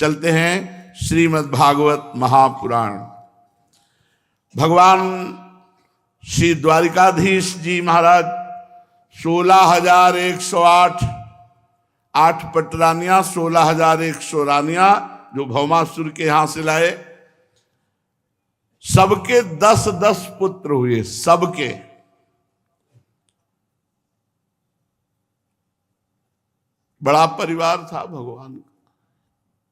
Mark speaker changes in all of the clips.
Speaker 1: चलते हैं श्रीमद् भागवत महापुराण। भगवान श्री द्वारिकाधीश जी महाराज 16,108 8 पटरानियां, 16,100 रानियां जो भौमासुर के यहां से लाए, सबके 10-10 पुत्र हुए। सबके बड़ा परिवार था भगवान का।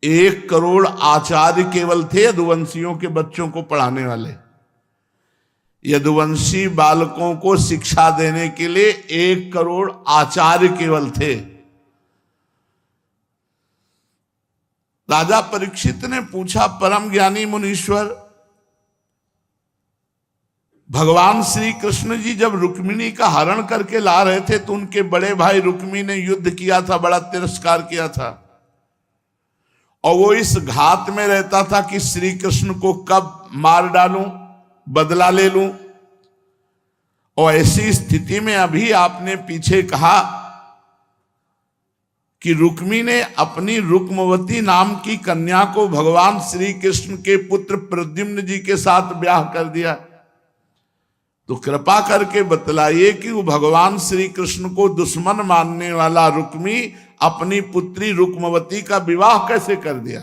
Speaker 1: 1 करोड़ आचार्य केवल थे यदुवंशियों के बच्चों को पढ़ाने वाले। यदुवंशी बालकों को शिक्षा देने के लिए 1 करोड़ आचार्य केवल थे। राजा परीक्षित ने पूछा, परम ज्ञानी मुनीश्वर, भगवान श्री कृष्ण जी जब रुक्मिणी का हरण करके ला रहे थे तो उनके बड़े भाई रुक्मी ने युद्ध किया था, बड़ा तिरस्कार किया था, और वो इस घात में रहता था कि श्री कृष्ण को कब मार डालूं, बदला ले लूं। और ऐसी स्थिति में अभी आपने पीछे कहा कि रुक्मी ने अपनी रुक्मवती नाम की कन्या को भगवान श्री कृष्ण के पुत्र प्रद्युम्न जी के साथ ब्याह कर दिया। तो कृपा करके बतलाइए कि वो भगवान श्री कृष्ण को दुश्मन मानने वाला रुक्मी अपनी पुत्री रुक्मवती का विवाह कैसे कर दिया।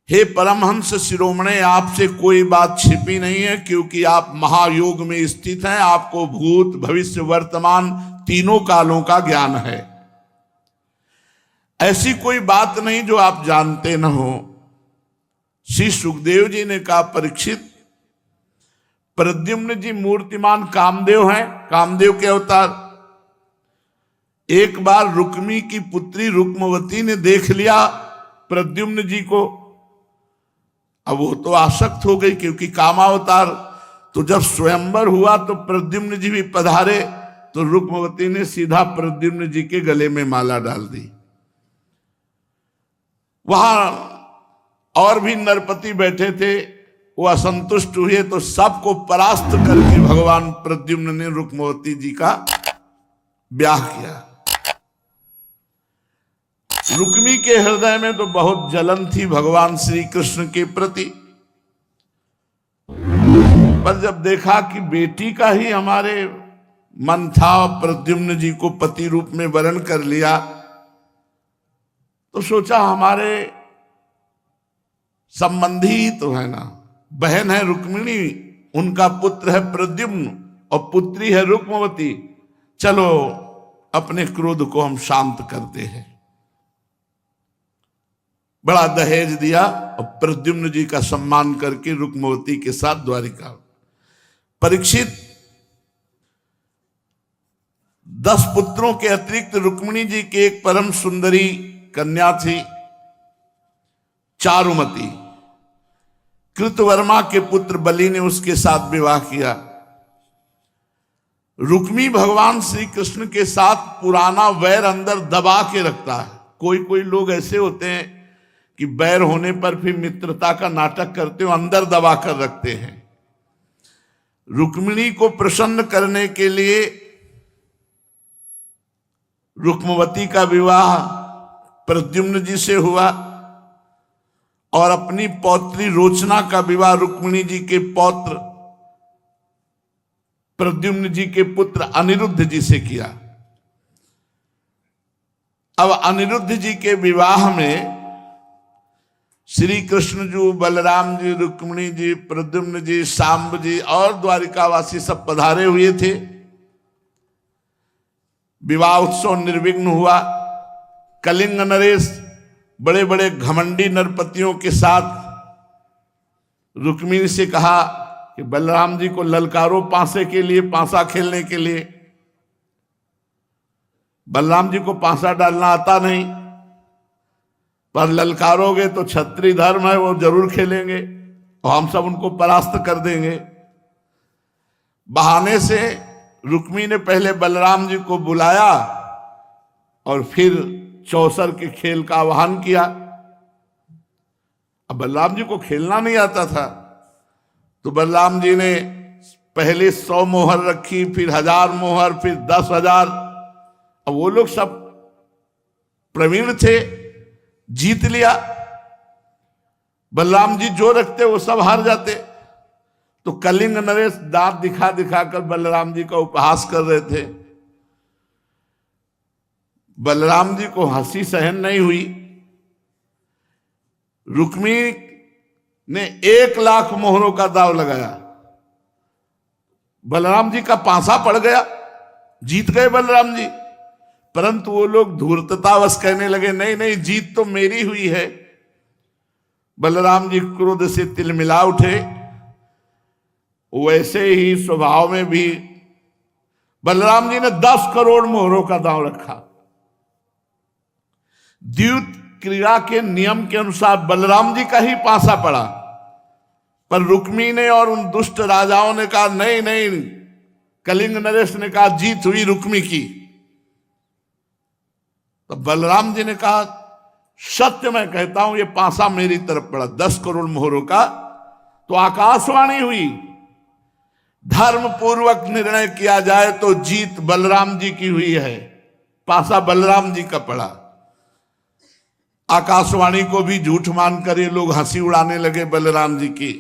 Speaker 1: हे परमहंस शिरोमणे, आपसे कोई बात छिपी नहीं है, क्योंकि आप महायोग में स्थित हैं। आपको भूत भविष्य वर्तमान तीनों कालों का ज्ञान है। ऐसी कोई बात नहीं जो आप जानते न हो। श्री सुखदेव जी ने कहा, परीक्षित, प्रद्युम्न जी मूर्तिमान कामदेव हैं, कामदेव के अवतार। एक बार रुक्मी की पुत्री रुक्मवती ने देख लिया प्रद्युम्न जी को, अब वो तो आसक्त हो गई क्योंकि कामावतार। तो जब स्वयंवर हुआ तो प्रद्युम्न जी भी पधारे, तो रुक्मवती ने सीधा प्रद्युम्न जी के गले में माला डाल दी। वहां और भी नरपति बैठे थे, वो असंतुष्ट हुए तो सबको परास्त करके भगवान प्रद्युम्न ने रुक्मवती जी का ब्याह किया। रुक्मी के हृदय में तो बहुत जलन थी भगवान श्री कृष्ण के प्रति, पर जब देखा कि बेटी का ही हमारे मन था, प्रद्युम्न जी को पति रूप में वरण कर लिया, तो सोचा हमारे संबंधी तो है ना, बहन है रुक्मिणी, उनका पुत्र है प्रद्युम्न और पुत्री है रुक्मवती, चलो अपने क्रोध को हम शांत करते हैं। बड़ा दहेज दिया और प्रद्युम्न जी का सम्मान करके रुक्मवती के साथ द्वारिका। परीक्षित, 10 पुत्रों के अतिरिक्त रुक्मिणी जी की एक परम सुंदरी कन्या थी, चारुमती। कृतवर्मा के पुत्र बलि ने उसके साथ विवाह किया। रुक्मी भगवान श्री कृष्ण के साथ पुराना वैर अंदर दबा के रखता है। कोई कोई लोग ऐसे होते हैं कि बैर होने पर भी मित्रता का नाटक करते हो, अंदर दबा कर रखते हैं। रुक्मिणी को प्रसन्न करने के लिए रुक्मवती का विवाह प्रद्युम्न जी से हुआ और अपनी पौत्री रोचना का विवाह रुक्मिणी जी के पौत्र प्रद्युम्न जी के पुत्र अनिरुद्ध जी से किया। अब अनिरुद्ध जी के विवाह में श्री कृष्ण जी, बलराम जी, रुक्मिणी जी, प्रद्युम्न जी, सांब जी और द्वारिकावासी सब पधारे हुए थे। विवाह उत्सव निर्विघ्न हुआ। कलिंग नरेश बड़े बड़े घमंडी नरपतियों के साथ रुक्मिणी से कहा कि बलराम जी को ललकारो पांसे के लिए, पांसा खेलने के लिए। बलराम जी को पांसा डालना आता नहीं, पर ललकारोगे तो क्षत्रिय धर्म है, वो जरूर खेलेंगे और हम सब उनको परास्त कर देंगे। बहाने से रुक्मी ने पहले बलराम जी को बुलाया और फिर चौसर के खेल का आह्वान किया। अब बलराम जी को खेलना नहीं आता था, तो बलराम जी ने पहले 100 मोहर रखी, फिर 1000 मोहर, फिर 10,000। अब वो लोग सब प्रवीण थे, जीत लिया। बलराम जी जो रखते वो सब हार जाते। तो कलिंग नरेश दांत दिखा दिखाकर बलराम जी का उपहास कर रहे थे। बलराम जी को हंसी सहन नहीं हुई। रुक्मिणी ने 1,00,000 मोहरों का दाव लगाया। बलराम जी का पांसा पड़ गया, जीत गए बलराम जी। परंतु वो लोग धूर्ततावश कहने लगे, नहीं नहीं, जीत तो मेरी हुई है। बलराम जी क्रोध से तिलमिला उठे। वैसे ही स्वभाव में भी बलराम जी ने 10 करोड़ मोहरों का दांव रखा। द्यूत क्रीड़ा के नियम के अनुसार बलराम जी का ही पांसा पड़ा, पर रुक्मी ने और उन दुष्ट राजाओं ने कहा नहीं नहीं, कलिंग नरेश ने कहा जीत हुई रुक्मी की। तो बलराम जी ने कहा सत्य मैं कहता हूं, ये पांसा मेरी तरफ पड़ा 10 करोड़ मोहरों का। तो आकाशवाणी हुई, धर्म पूर्वक निर्णय किया जाए तो जीत बलराम जी की हुई है, पांसा बलराम जी का पड़ा। आकाशवाणी को भी झूठ मानकर ये लोग हंसी उड़ाने लगे बलराम जी की।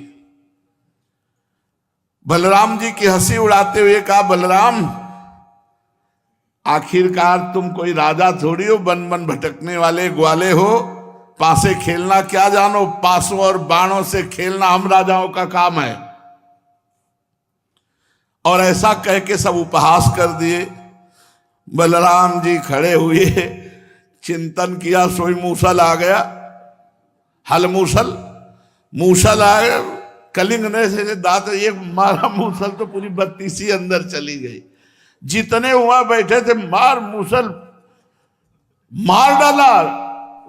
Speaker 1: बलराम जी की हंसी उड़ाते हुए कहा, बलराम आखिरकार तुम कोई राजा थोड़ी हो, बन बन भटकने वाले ग्वाले हो, पासे खेलना क्या जानो, पासों और बाणों से खेलना हम राजाओं का काम है। और ऐसा कह के सब उपहास कर दिए। बलराम जी खड़े हुए, चिंतन किया, सोई मूसल आ गया, हल मूसल, मूसल आ गया। कलिंग ने से दांत एक मारा, मूसल तो पूरी 32 अंदर चली गई। जितने वहां बैठे थे मार मूसल मार डाला,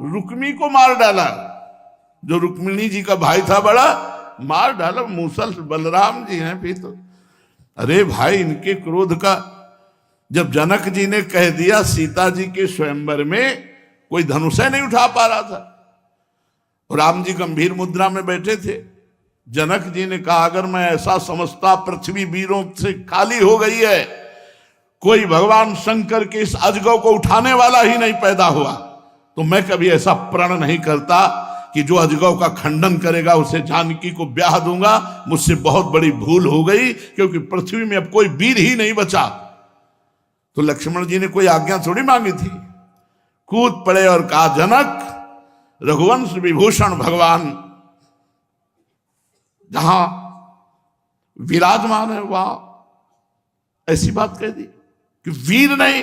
Speaker 1: रुक्मी को मार डाला। जो रुक्मिणी जी का भाई था बड़ा, मार डाला मूसल। बलराम जी हैं भी तो, अरे भाई इनके क्रोध का, जब जनक जी ने कह दिया सीता जी के स्वयंवर में कोई धनुष नहीं उठा पा रहा था, और राम जी गंभीर मुद्रा में बैठे थे। जनक जी ने कहा अगर मैं ऐसा समझता पृथ्वी वीरों से खाली हो गई है, कोई भगवान शंकर के इस अजगव को उठाने वाला ही नहीं पैदा हुआ, तो मैं कभी ऐसा प्रण नहीं करता कि जो अजगव का खंडन करेगा उसे जानकी को ब्याह दूंगा। मुझसे बहुत बड़ी भूल हो गई, क्योंकि पृथ्वी में अब कोई वीर ही नहीं बचा। तो लक्ष्मण जी ने कोई आज्ञा थोड़ी मांगी थी, कूद पड़े और कहा जनक रघुवंश विभूषण भगवान जहां विराजमान है वहां ऐसी बात कह दी कि वीर नहीं।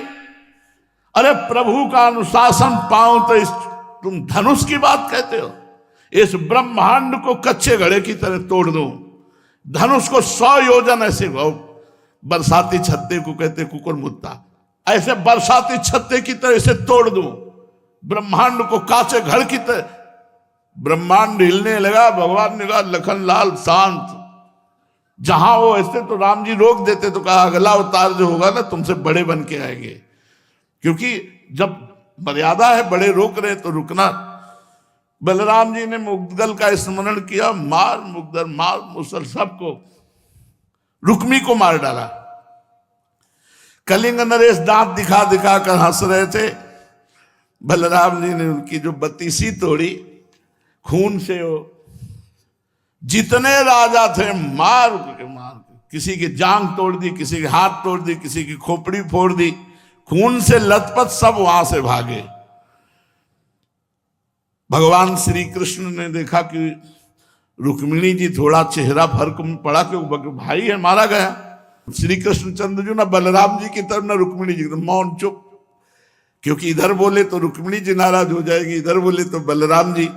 Speaker 1: अरे प्रभु का अनुशासन पाऊं तो इस तुम धनुष की बात कहते हो? इस ब्रह्मांड को कच्चे घड़े की तरह तोड़ दूं, धनुष को 100 योजन ऐसे बरसाती छत्ते को कहते कुकुर मुत्ता, ऐसे बरसाती छत्ते की तरह इसे तोड़ दूं, ब्रह्मांड को कांचे घर की तरह। ब्रह्मांड हिलने लगा। भगवान ने कहा लखनलाल शांत। जहां वो ऐसे तो राम जी रोक देते, तो कहा अगला अवतार जो होगा ना तुमसे बड़े बन के आएंगे, क्योंकि जब मर्यादा है, बड़े रोक रहे तो रुकना। बलराम जी ने मुद्गल का स्मरण किया, मार मुग्दर मार मुसल सबको, रुक्मी को मार डाला। कलिंग नरेश दांत दिखा दिखा कर हंस रहे थे। बलराम जी ने उनकी जो 32 तोड़ी, खून से वो जितने राजा थे मार के किसी की जांग तोड़ दी, किसी के हाथ तोड़ दी, किसी की खोपड़ी फोड़ दी, खून से लथपथ सब वहां से भागे। भगवान श्री कृष्ण ने देखा कि रुक्मिणी जी थोड़ा चेहरा फर्क में पड़ा, कि भाई है मारा गया। श्री कृष्णचंद्र जी ना बलराम जी की तरफ ना रुक्मिणी जी की तरफ, मौन चुप, क्योंकि इधर बोले तो रुक्मिणी जी नाराज हो जाएगी, इधर बोले तो बलराम जी।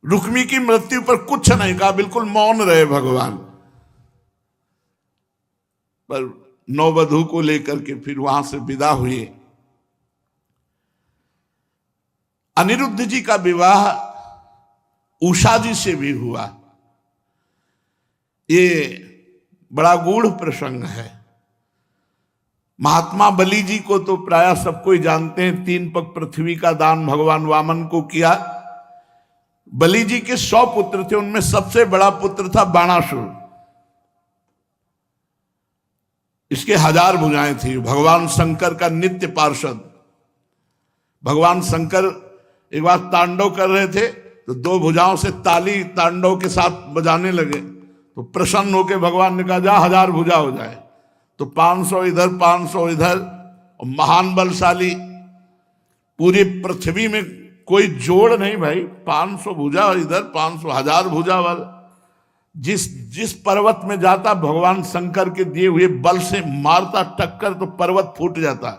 Speaker 1: रुक्मी की मृत्यु पर कुछ नहीं कहा, बिल्कुल मौन रहे भगवान। पर नववधू को लेकर के फिर वहां से विदा हुए। अनिरुद्ध जी का विवाह उषा जी से भी हुआ। ये बड़ा गूढ़ प्रसंग है। महात्मा बलि जी को तो प्राय सबको ही जानते हैं, 3 पग पृथ्वी का दान भगवान वामन को किया। बलि जी के 100 पुत्र थे, उनमें सबसे बड़ा पुत्र था बाणासुर। इसके 1000 भुजाएं थी। भगवान शंकर का नित्य पार्षद। भगवान शंकर एक बार तांडव कर रहे थे तो दो भुजाओं से ताली तांडव के साथ बजाने लगे, तो प्रसन्न होकर भगवान ने कहा जा 1000 भुजा हो जाए। तो 500 इधर 500 इधर, और महान बलशाली, पूरी पृथ्वी में कोई जोड़ नहीं भाई, 500 भुजा इधर 500, 1000 भुजा वाला। जिस पर्वत में जाता भगवान शंकर के दिए हुए बल से मारता टक्कर तो पर्वत फूट जाता।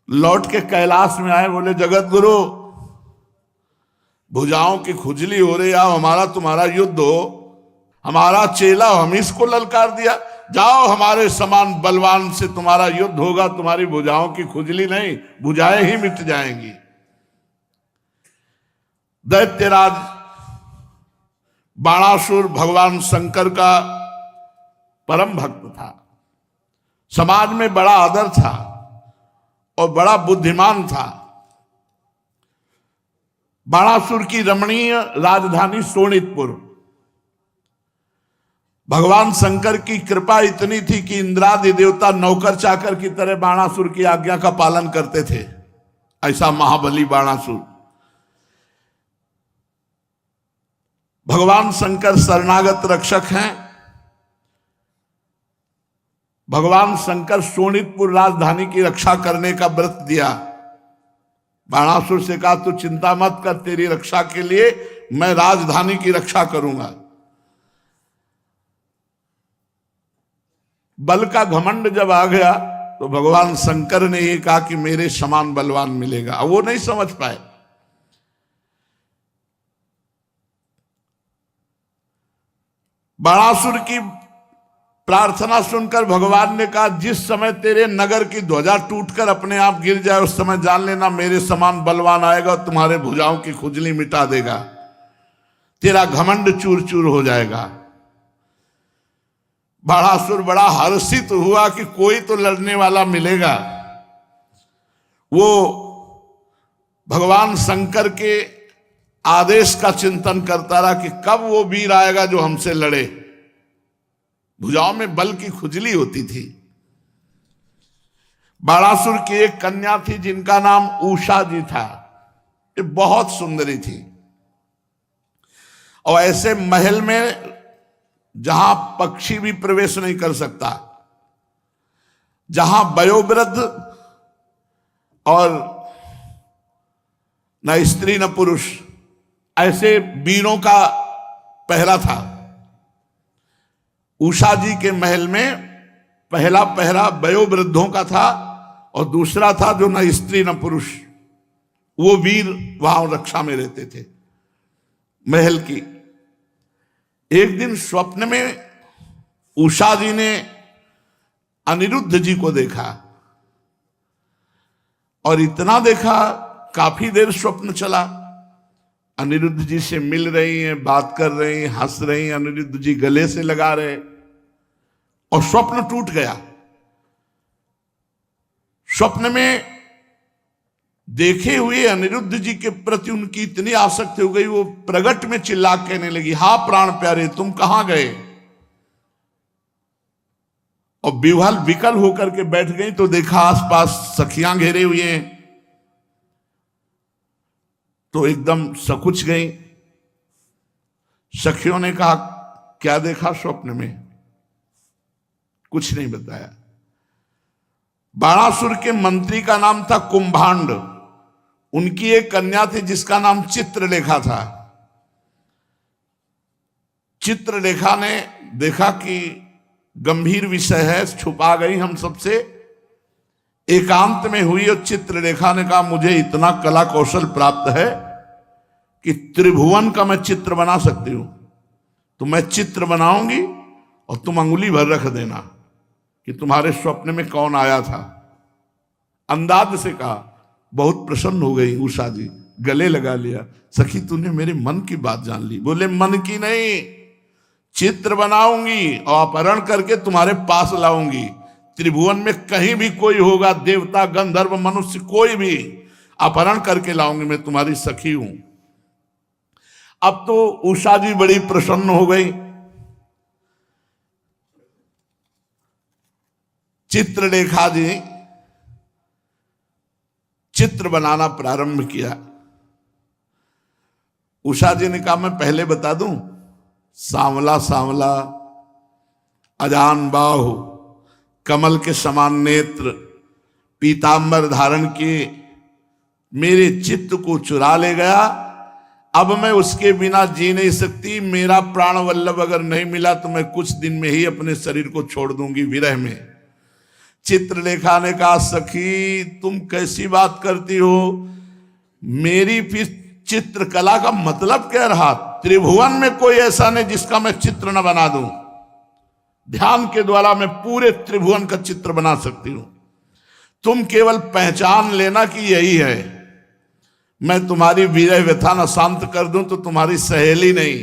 Speaker 1: लौट के कैलाश में आए, बोले जगत गुरु भुजाओं की खुजली हो रही, आओ हमारा तुम्हारा युद्ध हो, हमारा चेला हम इसको ललकार दिया, जाओ हमारे समान बलवान से तुम्हारा युद्ध होगा, तुम्हारी भुजाओं की खुजली नहीं, भुजाएं ही मिट जाएंगी। दैत्यराज बाणासुर भगवान शंकर का परम भक्त था, समाज में बड़ा आदर था और बड़ा बुद्धिमान था। बाणासुर की रमणीय राजधानी शोणितपुर, भगवान शंकर की कृपा इतनी थी कि इंद्रादि देवता नौकर चाकर की तरह बाणासुर की आज्ञा का पालन करते थे। ऐसा महाबली बाणासुर। भगवान शंकर शरणागत रक्षक हैं। भगवान शंकर शोणितपुर राजधानी की रक्षा करने का व्रत दिया। बाणासुर से कहा तू चिंता मत कर, तेरी रक्षा के लिए मैं राजधानी की रक्षा करूंगा। बल का घमंड जब आ गया तो भगवान शंकर ने ये कहा कि मेरे समान बलवान मिलेगा। अब वो नहीं समझ पाए। बाणासुर की प्रार्थना सुनकर भगवान ने कहा जिस समय तेरे नगर की ध्वजा टूटकर अपने आप गिर जाए उस समय जान लेना मेरे समान बलवान आएगा और तुम्हारे भुजाओं की खुजली मिटा देगा, तेरा घमंड चूर चूर हो जाएगा। बाणासुर बड़ा हर्षित हुआ कि कोई तो लड़ने वाला मिलेगा। वो भगवान शंकर के आदेश का चिंतन करता रहा कि कब वो वीर आएगा जो हमसे लड़े। भुजाओं में बल की खुजली होती थी। बाणासुर की एक कन्या थी जिनका नाम उषा जी था। ये बहुत सुंदरी थी और ऐसे महल में जहां पक्षी भी प्रवेश नहीं कर सकता, जहां वयोवृद्ध और न स्त्री न पुरुष, ऐसे वीरों का पहरा था। उषा जी के महल में पहला पहरा वयोवृद्धों का था और दूसरा था जो न स्त्री न पुरुष, वो वीर वहां रक्षा में रहते थे महल की। एक दिन स्वप्न में उषा जी ने अनिरुद्ध जी को देखा और इतना देखा, काफी देर स्वप्न चला। अनिरुद्ध जी से मिल रही हैं, बात कर रही हैं, हंस रही हैं, अनिरुद्ध जी गले से लगा रहे और स्वप्न टूट गया। स्वप्न में देखे हुए अनिरुद्ध जी के प्रति उनकी इतनी आसक्ति हो गई, वो प्रगट में चिल्ला कहने लगी, हा प्राण प्यारे तुम कहां गए। और विह्वल विकल होकर के बैठ गई तो देखा आसपास सखियां घेरे हुए हैं, तो एकदम सकुच गई। सखियों ने कहा क्या देखा स्वप्न में? कुछ नहीं बताया। बाणासुर के मंत्री का नाम था कुंभांड। उनकी एक कन्या थी जिसका नाम चित्रलेखा था। चित्रलेखा ने देखा कि गंभीर विषय है, छुपा गई हम सबसे, एकांत में हुई। और चित्रलेखा ने कहा मुझे इतना कला कौशल प्राप्त है कि त्रिभुवन का मैं चित्र बना सकती हूं, तो मैं चित्र बनाऊंगी और तुम अंगुली भर रख देना कि तुम्हारे स्वप्न में कौन आया था। अंदाज से कहा। बहुत प्रसन्न हो गई उषा जी, गले लगा लिया, सखी तूने मेरे मन की बात जान ली। बोले मन की नहीं, चित्र बनाऊंगी और अपहरण करके तुम्हारे पास लाऊंगी। त्रिभुवन में कहीं भी कोई होगा, देवता गंधर्व मनुष्य कोई भी, अपहरण करके लाऊंगी, मैं तुम्हारी सखी हूं। अब तो उषा जी बड़ी प्रसन्न हो गई। चित्रलेखा जी चित्र बनाना प्रारंभ किया। उषा जी ने कहा मैं पहले बता दूं, सांवला सांवला, अजान बाहु, कमल के समान नेत्र, पीतांबर धारण किए, मेरे चित्त को चुरा ले गया। अब मैं उसके बिना जी नहीं सकती। मेरा प्राण वल्लभ अगर नहीं मिला तो मैं कुछ दिन में ही अपने शरीर को छोड़ दूंगी विरह में। चित्रलेखा ने कहा सखी तुम कैसी बात करती हो, मेरी फिर चित्रकला का मतलब क्या रहा? त्रिभुवन में कोई ऐसा नहीं जिसका मैं चित्र न बना दूं। ध्यान के द्वारा मैं पूरे त्रिभुवन का चित्र बना सकती हूं। तुम केवल पहचान लेना कि यही है। मैं तुम्हारी विरह व्यथा न शांत कर दूं तो तुम्हारी सहेली नहीं।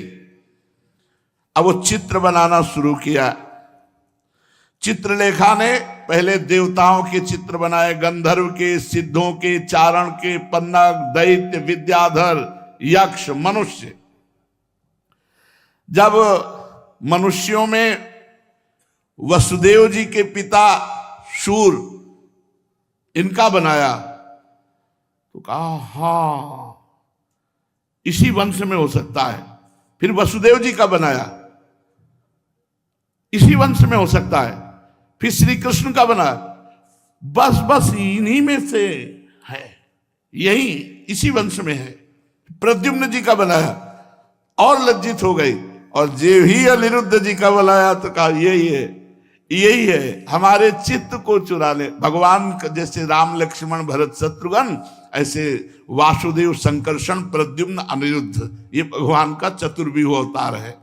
Speaker 1: अब वो चित्र बनाना शुरू किया। चित्रलेखा ने पहले देवताओं के चित्र बनाए, गंधर्व के, सिद्धों के, चारण के, पन्नग, दैत्य, विद्याधर, यक्ष, मनुष्य। जब मनुष्यों में वसुदेव जी के पिता शूर, इनका बनाया तो कहा हाँ इसी वंश में हो सकता है। फिर वसुदेव जी का बनाया, इसी वंश में हो सकता है। फिर श्री कृष्ण का बना, बस इन्हीं में से है, यही इसी वंश में है। प्रद्युम्न जी का बनाया और लज्जित हो गई, और जे ही अनिरुद्ध जी का बनाया तो कहा यही है, हमारे चित्त को चुरा ले। भगवान जैसे राम लक्ष्मण भरत शत्रुघ्न, ऐसे वासुदेव संकर्षण प्रद्युम्न अनिरुद्ध, ये भगवान का चतुर्व्यूह अवतार है।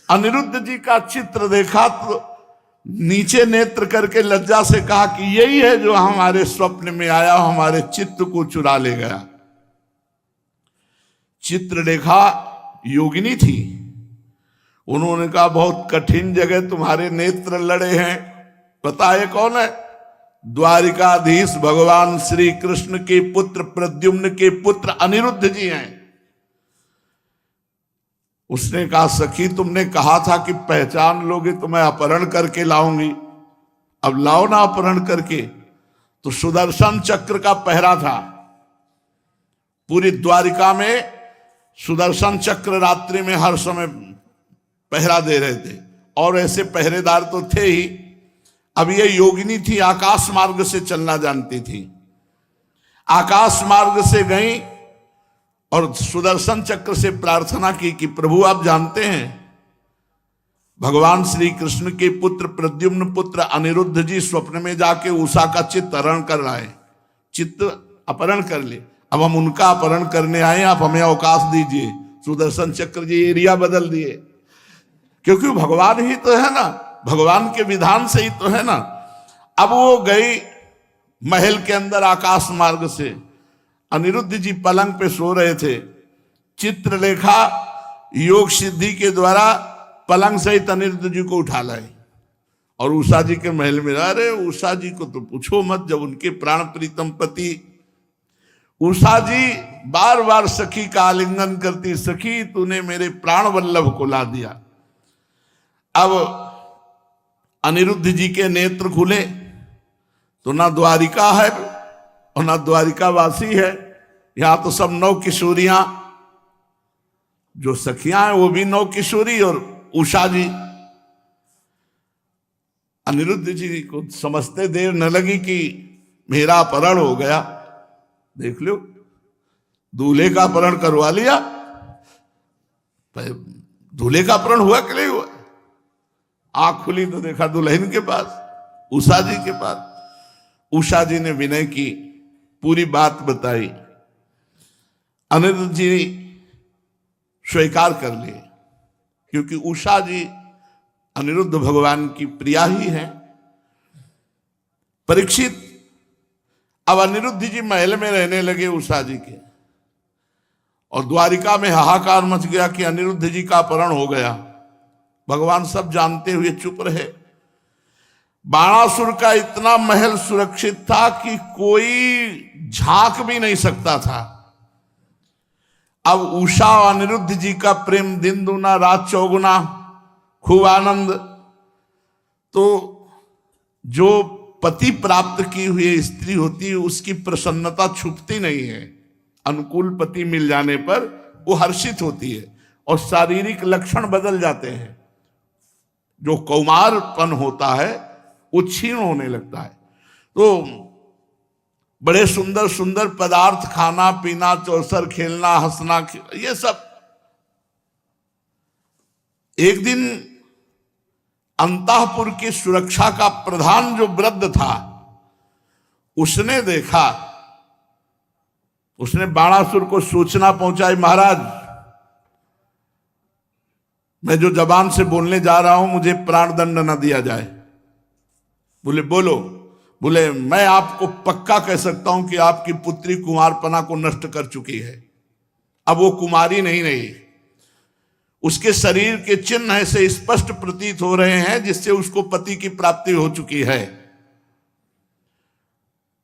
Speaker 1: अनिरुद्ध जी का चित्र देखा तो नीचे नेत्र करके लज्जा से कहा कि यही है जो हमारे स्वप्न में आया, हमारे चित्त को चुरा ले गया। चित्रलेखा योगिनी थी। उन्होंने कहा बहुत कठिन जगह तुम्हारे नेत्र लड़े हैं। पता है कौन है? द्वारिकाधीश भगवान श्री कृष्ण के पुत्र प्रद्युम्न के पुत्र अनिरुद्ध जी हैं। उसने कहा सखी तुमने कहा था कि पहचान लोगे तो मैं अपहरण करके लाऊंगी, अब लाओ ना अपहरण करके। तो सुदर्शन चक्र का पहरा था। पूरी द्वारिका में सुदर्शन चक्र रात्रि में हर समय पहरा दे रहे थे, और ऐसे पहरेदार तो थे ही। अब ये योगिनी थी, आकाश मार्ग से चलना जानती थी। आकाश मार्ग से गई और सुदर्शन चक्र से प्रार्थना की कि प्रभु आप जानते हैं भगवान श्री कृष्ण के पुत्र प्रद्युम्न पुत्र अनिरुद्ध जी स्वप्न में जाके उषा का चित्त हरण कर लाए, चित्त अपहरण कर ले। अब हम उनका अपहरण करने आए, आप हमें अवकाश दीजिए। सुदर्शन चक्र जी एरिया बदल दिए, क्योंकि भगवान ही तो है ना, भगवान के विधान से ही तो है ना। अब वो गई महल के अंदर आकाश मार्ग से। अनिरुद्ध जी पलंग पे सो रहे थे। चित्रलेखा योग सिद्धि के द्वारा पलंग सहित अनिरुद्ध जी को उठा लाए और उषा जी के महल में। अरे उषा जी को तो पूछो मत, जब उनके प्राण प्रीतम पति उषा जी बार बार सखी का आलिंगन करती, सखी तूने मेरे प्राण वल्लभ को ला दिया। अब अनिरुद्ध जी के नेत्र खुले तो ना द्वारिका है और ना द्वारिका वासी है। यहां तो सब 9 किशोरियां, जो सखियां हैं वो भी 9 किशोरी और उषा जी। अनिरुद्ध जी को समझते देर न लगी कि मेरा अपहरण हो गया। देख लो, दूल्हे का अपहरण करवा लिया। दूल्हे का अपहरण हुआ कि नहीं हुआ? आंख खुली तो देखा दुल्हन के पास, उषा जी के पास। उषा जी ने विनय की, पूरी बात बताई। अनिरुद्ध जी स्वीकार कर लिए, क्योंकि उषा जी अनिरुद्ध भगवान की प्रिया ही है। परीक्षित अब अनिरुद्ध जी महल में रहने लगे उषा जी के, और द्वारिका में हाहाकार मच गया कि अनिरुद्ध जी का अपहरण हो गया। भगवान सब जानते हुए चुप रहे। बाणासुर का इतना महल सुरक्षित था कि कोई झांक भी नहीं सकता था। अब उषा और अनिरुद्ध जी का प्रेम दिन दूना रात चौगुना, खूब आनंद। तो जो पति प्राप्त की हुई स्त्री होती है उसकी प्रसन्नता छुपती नहीं है। अनुकूल पति मिल जाने पर वो हर्षित होती है और शारीरिक लक्षण बदल जाते हैं। जो कौमारपन होता है वो क्षीण होने लगता है। तो बड़े सुंदर सुंदर पदार्थ खाना पीना, चौसर खेलना, हंसना, ये सब। एक दिन अंतःपुर की सुरक्षा का प्रधान जो वृद्ध था, उसने देखा, उसने बाणासुर को सूचना पहुंचाई, महाराज मैं जो जबान से बोलने जा रहा हूं मुझे प्राण दंड न दिया जाए। बोले बोलो। बोले मैं आपको पक्का कह सकता हूं कि आपकी पुत्री कुमारपना को नष्ट कर चुकी है। अब वो कुमारी नहीं रही। उसके शरीर के चिन्ह ऐसे स्पष्ट प्रतीत हो रहे हैं जिससे उसको पति की प्राप्ति हो चुकी है।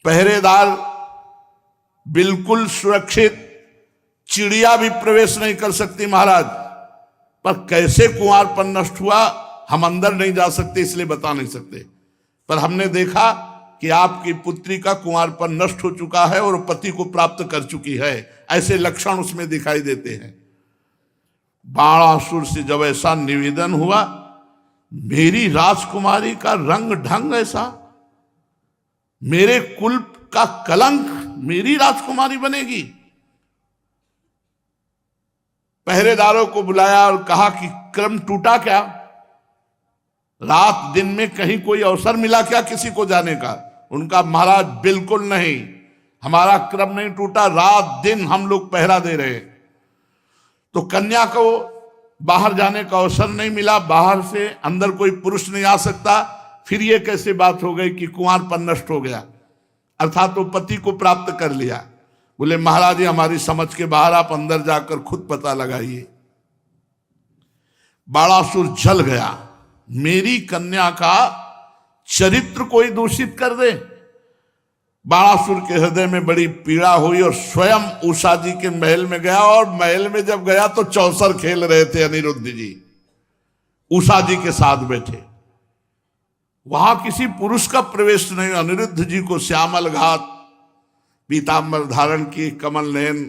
Speaker 1: पहरेदार बिल्कुल सुरक्षित, चिड़िया भी प्रवेश नहीं कर सकती महाराज। पर कैसे कुंवारपन नष्ट हुआ हम अंदर नहीं जा सकते, इसलिए बता नहीं सकते। पर हमने देखा कि आपकी पुत्री का कुंवारपन नष्ट हो चुका है और पति को प्राप्त कर चुकी है, ऐसे लक्षण उसमें दिखाई देते हैं। बाणासुर से जब ऐसा निवेदन हुआ, मेरी राजकुमारी का रंग ढंग ऐसा, मेरे कुल का कलंक, मेरी राजकुमारी बनेगी। पहरेदारों को बुलाया और कहा कि क्रम टूटा क्या? रात दिन में कहीं कोई अवसर मिला क्या किसी को जाने का? उनका महाराज बिल्कुल नहीं, हमारा क्रम नहीं टूटा, रात दिन हम लोग पहरा दे रहे। तो कन्या को बाहर जाने का अवसर नहीं मिला, बाहर से अंदर कोई पुरुष नहीं आ सकता। फिर ये कैसे बात हो गई कि कुंवारपन नष्ट हो गया, अर्थात वो पति को प्राप्त कर लिया। बोले महाराज ये हमारी समझ के बाहर, आप अंदर जाकर खुद पता लगाइए। बाणासुर जल गया, मेरी कन्या का चरित्र कोई दूषित कर दे। बाणासुर के हृदय में बड़ी पीड़ा हुई और स्वयं उषा जी के महल में गया। और महल में जब गया तो चौसर खेल रहे थे अनिरुद्ध जी, उषा जी के साथ बैठे। वहां किसी पुरुष का प्रवेश नहीं। अनिरुद्ध जी को श्यामल घात, पीतांबर धारण की, कमल नयन,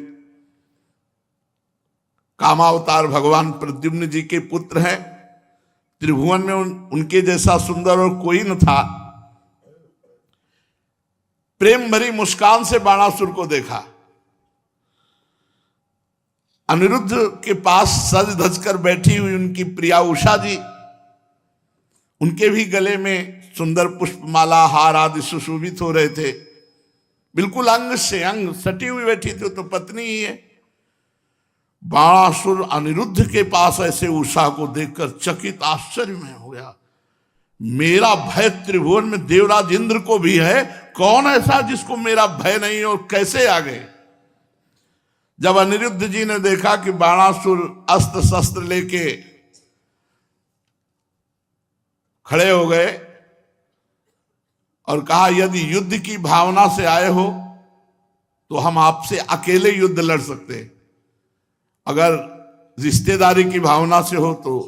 Speaker 1: कामावतार भगवान प्रद्युम्न जी के पुत्र हैं। त्रिभुवन में उनके जैसा सुंदर और कोई न था। प्रेम भरी मुस्कान से बाणासुर को देखा। अनिरुद्ध के पास सज धज कर बैठी हुई उनकी प्रिया उषा जी, उनके भी गले में सुंदर पुष्पमाला, हार आदि सुशोभित हो रहे थे। बिल्कुल अंग से अंग सटी हुई बैठी थी, तो पत्नी ही है। बाणासुर अनिरुद्ध के पास ऐसे उषा को देखकर चकित आश्चर्य में हो गया। मेरा भय त्रिभुवन में देवराज इंद्र को भी है, कौन ऐसा जिसको मेरा भय नहीं और कैसे आ गए? जब अनिरुद्ध जी ने देखा कि बाणासुर अस्त्र शस्त्र लेके खड़े हो गए और कहा यदि युद्ध की भावना से आए हो तो हम आपसे अकेले युद्ध लड़ सकते हैं, अगर रिश्तेदारी की भावना से हो तो।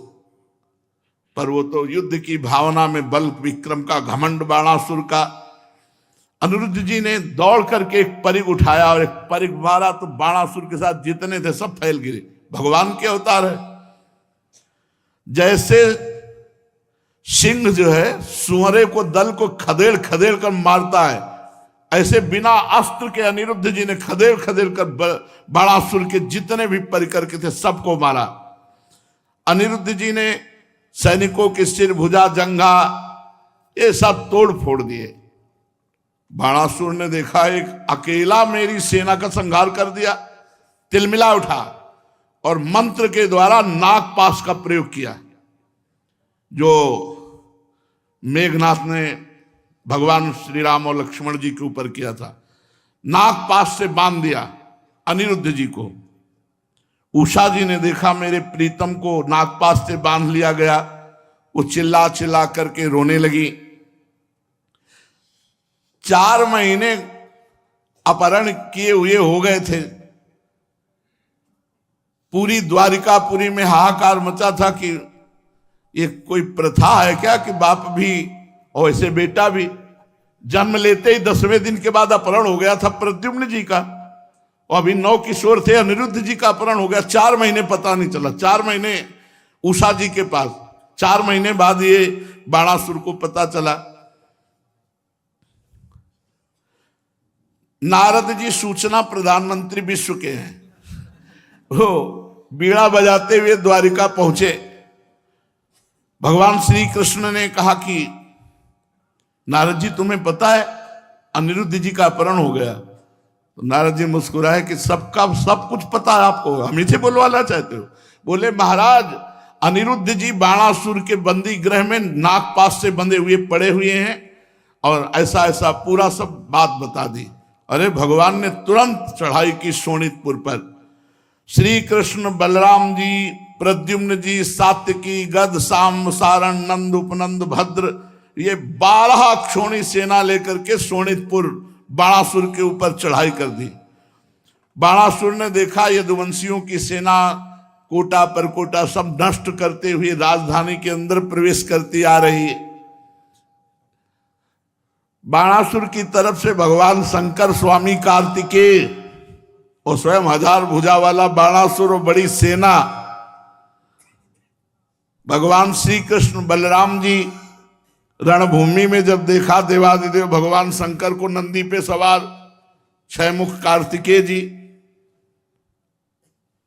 Speaker 1: पर वो तो युद्ध की भावना में बल विक्रम का घमंड बाणासुर का। अनिरुद्ध जी ने दौड़ करके एक परिग उठाया और एक परिग मारा तो बाणासुर के साथ जितने थे सब फैल गिरे। भगवान के अवतार है। जैसे सिंह जो है सुअरे को, दल को खदेड़ खदेड़ कर मारता है, ऐसे बिना अस्त्र के अनिरुद्ध जी ने खदेड़ खदेड़ कर बाणासुर के जितने भी परिकर के थे सबको मारा। अनिरुद्ध जी ने सैनिकों के सिर, भुजा, जंघा ये सब तोड़ फोड़ दिए। बाणासुर ने देखा एक अकेला मेरी सेना का संहार कर दिया, तिलमिला उठा और मंत्र के द्वारा नागपाश का प्रयोग किया, जो मेघनाथ ने भगवान श्री राम और लक्ष्मण जी के ऊपर किया था। नागपाश से बांध दिया अनिरुद्ध जी को। उषा जी ने देखा मेरे प्रीतम को नागपाश से बांध लिया गया, वो चिल्ला चिल्ला करके रोने लगी। 4 महीने अपहरण किए हुए हो गए थे। पूरी द्वारिकापुरी में हाहाकार मचा था कि ये कोई प्रथा है क्या कि बाप भी और ऐसे बेटा भी। जन्म लेते ही 10वें दिन के बाद अपहरण हो गया था प्रद्युम्न जी का, और अभी 9 किशोर थे, अनिरुद्ध जी का अपहरण हो गया, 4 महीने पता नहीं चला, 4 महीने उषा जी के पास, 4 महीने बाद ये बाणासुर को पता चला। नारद जी सूचना प्रधानमंत्री विश्व के हैं, वो बीड़ा बजाते हुए द्वारिका पहुंचे। भगवान श्री कृष्ण ने कहा कि नारद जी तुम्हें पता है अनिरुद्ध जी का अपहरण हो गया? तो नारद जी मुस्कुराए कि सबका सब कुछ पता है आपको, हम ही से बुलवाना चाहते हो? बोले महाराज अनिरुद्ध जी बाणासुर के बंदी गृह में नागपाश से बंधे हुए पड़े हुए हैं और ऐसा ऐसा पूरा सब बात बता दी। अरे भगवान ने तुरंत चढ़ाई की शोणितपुर पर। श्री कृष्ण, बलराम जी, प्रद्युम्न जी, सात्यकी, गद, साम, सारण, नंद, उपनंद, भद्र, ये 12 क्षोणी सेना लेकर के शोणितपुर बाणासुर के ऊपर चढ़ाई कर दी। बाणासुर ने देखा यदुवंशियों की सेना कोटा पर कोटा सब नष्ट करते हुए राजधानी के अंदर प्रवेश करती आ रही है। बाणासुर की तरफ से भगवान शंकर, स्वामी कार्तिकेय और स्वयं 1000 भुजा वाला बाणासुर और बड़ी सेना। भगवान श्री कृष्ण, बलराम जी रणभूमि में जब देखा देवादिदेव भगवान शंकर को नंदी पे सवार, 6 मुख कार्तिकेय जी,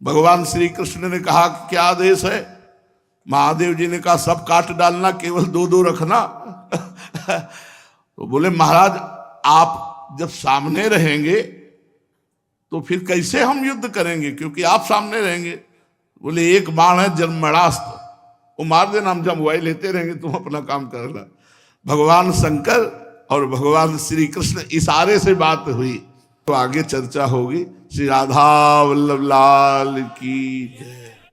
Speaker 1: भगवान श्री कृष्ण ने कहा क्या आदेश है? महादेव जी ने कहा सब काट डालना, केवल 2-2 रखना। तो बोले महाराज आप जब सामने रहेंगे तो फिर कैसे हम युद्ध करेंगे, क्योंकि आप सामने रहेंगे। बोले एक बाण है जन्मणास्त्र, वो मार देना, हम जब वही लेते रहेंगे, तुम अपना काम करना। भगवान शंकर और भगवान श्री कृष्ण इशारे से बात हुई। तो आगे चर्चा होगी। श्री राधा वल्लभ लाल की जय।